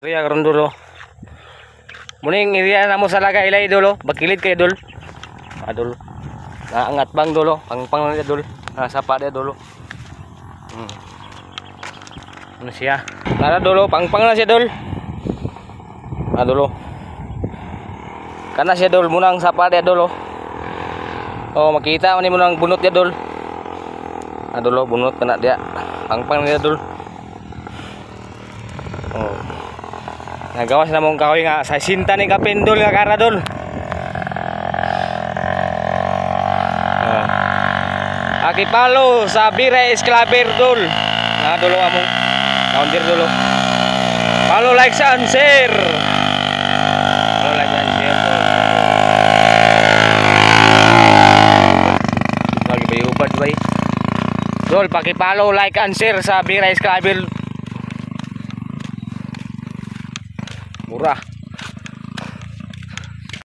Area karon dolo. Muning area na mo sa laga ilay dolo, bagkilid kay dol. Adol. Naangat bang dolo, pang na dol. Sapa dia dolo. Ano siya? Nara dolo, pang na siya dol. Dolo. Kana siya dol munang sapa dia dolo. Oh, makita man ni munang bunot dia dol. Dolo bunot kana dia. Pang dia dol. Oh. Nagawas na mong kahoy nga sa sinta ni kapindol nga karadol. Akipalo sa Bira Esclaver dol. Nga dolo among counter dolo. Follow, like, and share. Follow, like, and share dol. Lagi ba ubad bay? Dol, pakipalo, like, and share sa Bira Esclaver. Murah.